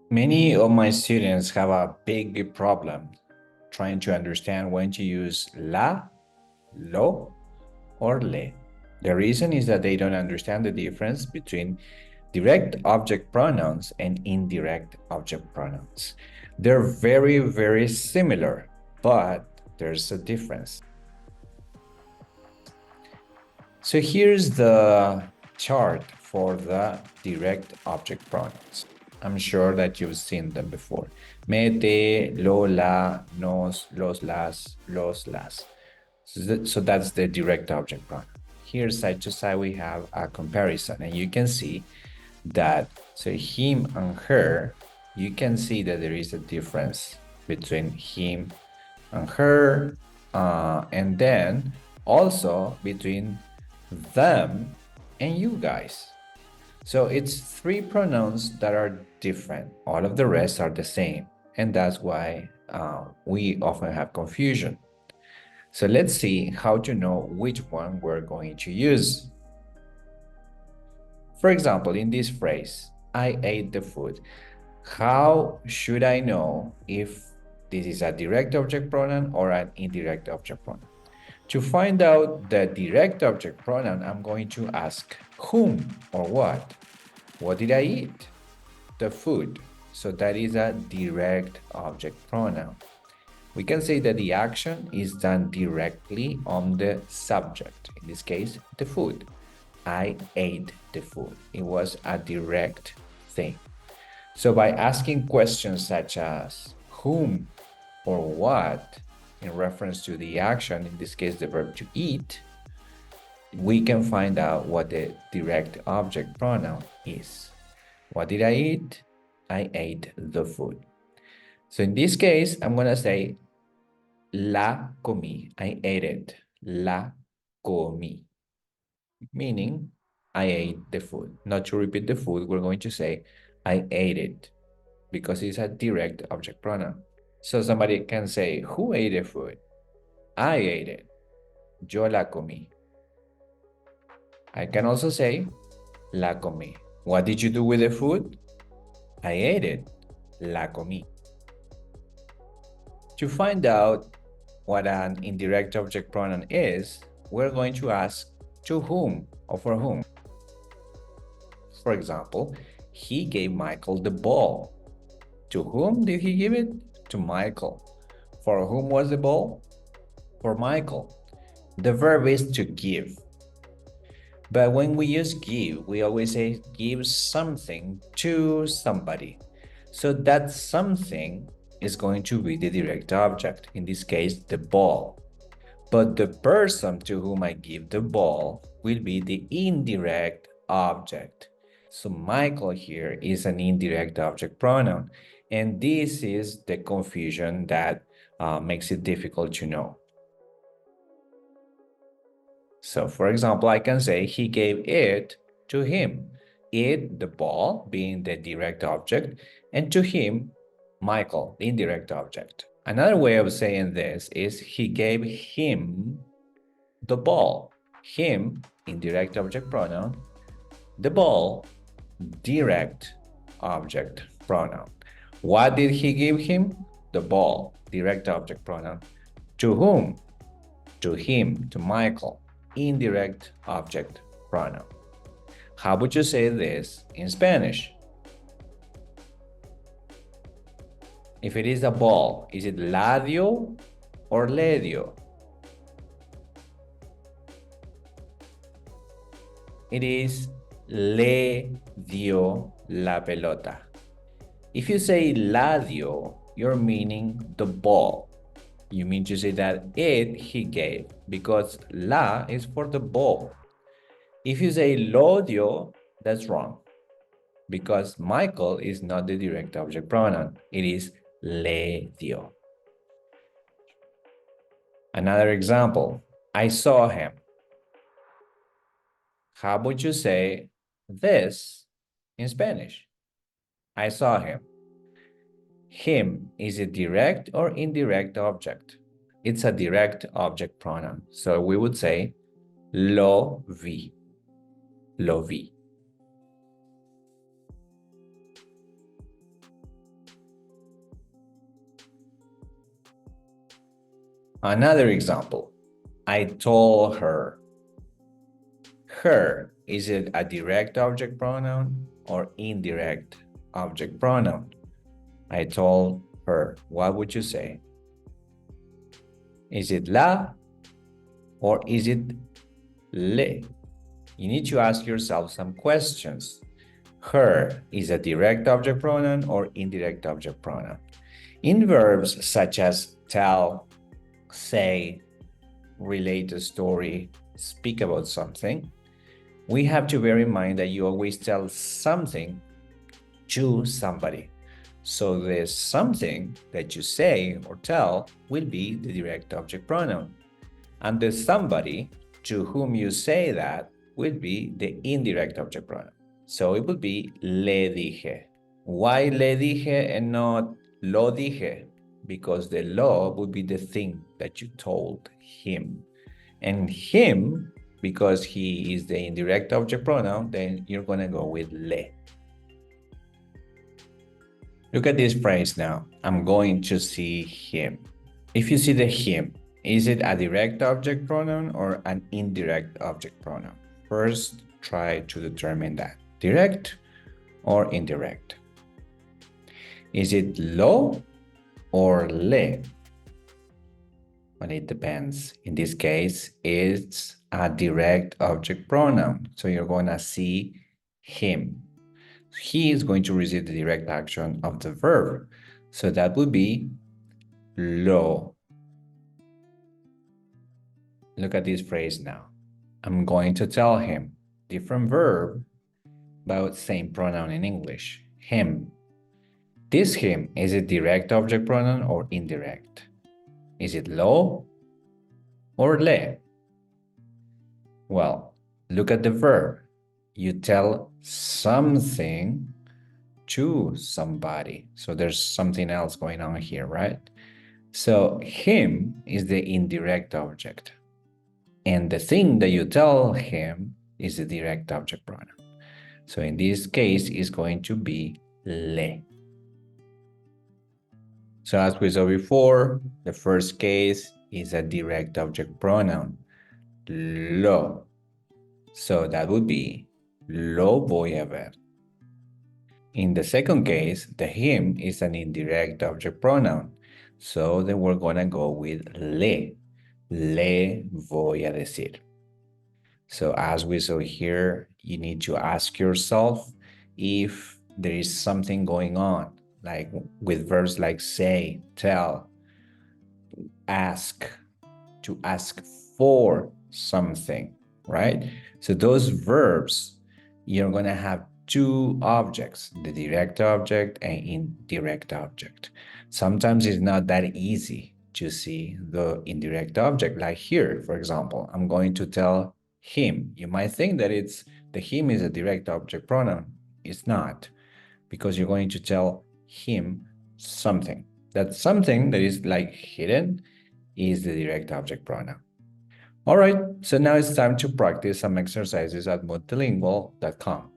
Many of my students have a big problem trying to understand when to use la, lo, or le. The reason is that they don't understand the difference between direct object pronouns and indirect object pronouns. They're very similar, but there's a difference. So here's the chart for the direct object pronouns. I'm sure that you've seen them before. Mete, lo, la, nos, los, las. So that's the direct object pronoun. Here, side to side, we have a comparison, and you can see that, so him and her, you can see that there is a difference between him and her, and then also between them and you guys. So it's three pronouns that are different. All of the rest are the same. And that's why we often have confusion. So let's see how to know which one we're going to use. For example, in this phrase, I ate the food. How should I know if this is a direct object pronoun or an indirect object pronoun? To find out the direct object pronoun, I'm going to ask whom or what. What did I eat? The food. So that is a direct object pronoun. We can say that the action is done directly on the subject, in this case, the food. I ate the food. It was a direct thing. So by asking questions such as whom or what, in reference to the action, in this case, the verb to eat, we can find out what the direct object pronoun is. What did I eat? I ate the food. So in this case, I'm going to say la comí. I ate it. La comí. Meaning, I ate the food. Not to repeat the food, we're going to say I ate it because it's a direct object pronoun. So somebody can say, who ate the food? I ate it. Yo la comí. I can also say, la comí. What did you do with the food? I ate it. La comí. To find out what an indirect object pronoun is, we're going to ask to whom or for whom. For example, he gave Michael the ball. To whom did he give it? To Michael. For whom was the ball? For Michael. The verb is to give. But when we use give, we always say give something to somebody. So that something is going to be the direct object, in this case, the ball. But the person to whom I give the ball will be the indirect object. So Michael here is an indirect object pronoun. And this is the confusion that makes it difficult to know. So for example, I can say he gave it to him. It, the ball, being the direct object, and to him, Michael, the indirect object. Another way of saying this is he gave him the ball. Him, indirect object pronoun. The ball, direct object pronoun. What did he give him? The ball, direct object pronoun. To whom? To him, to Michael, indirect object pronoun. How would you say this in Spanish? If it is a ball, is it la dio or le dio? It is le dio la pelota. If you say la dio, you're meaning the ball. You mean to say that it he gave, because la is for the ball. If you say lo dio, that's wrong, because Michael is not the direct object pronoun. It is le dio. Another example, I saw him. How would you say this in Spanish? I saw him. Him is a direct or indirect object. It's a direct object pronoun. So we would say lo vi. Lo vi. Another example, I told her. Her, is it a direct object pronoun or indirect object pronoun? I told her. What would you say? Is it la or is it le? You need to ask yourself some questions. Her is a direct object pronoun or indirect object pronoun? In verbs such as tell, say, relate a story, speak about something, we have to bear in mind that you always tell something to somebody. So the something that you say or tell will be the direct object pronoun. And the somebody to whom you say that will be the indirect object pronoun. So it would be le dije. Why le dije and not lo dije? Because the lo would be the thing that you told him. And him, because he is the indirect object pronoun, then you're going to go with le. Look at this phrase now. I'm going to see him. If you see the him, is it a direct object pronoun or an indirect object pronoun? First, try to determine that. Direct or indirect? Is it lo or le? Well, it depends. In this case, it's a direct object pronoun. So you're going to see him. He is going to receive the direct action of the verb. So that would be lo. Look at this phrase now. I'm going to tell him. Different verb, but same pronoun in English. Him. This him, is it direct object pronoun or indirect? Is it lo or le? Well, look at the verb. You tell something to somebody. So there's something else going on here, right? So him is the indirect object. And the thing that you tell him is the direct object pronoun. So in this case, it's going to be le. So as we saw before, the first case is a direct object pronoun, lo. So that would be lo voy a ver. In the second case, the him is an indirect object pronoun. So then we're going to go with le. Le voy a decir. So as we saw here, you need to ask yourself if there is something going on, like with verbs like say, tell, ask, to ask for something, right? So those verbs, you're going to have two objects, the direct object and indirect object. Sometimes it's not that easy to see the indirect object. Like here, for example, I'm going to tell him. You might think that the him is a direct object pronoun. It's not, because you're going to tell him something. That something that is like hidden is the direct object pronoun. All right, so now it's time to practice some exercises at multilingual.com.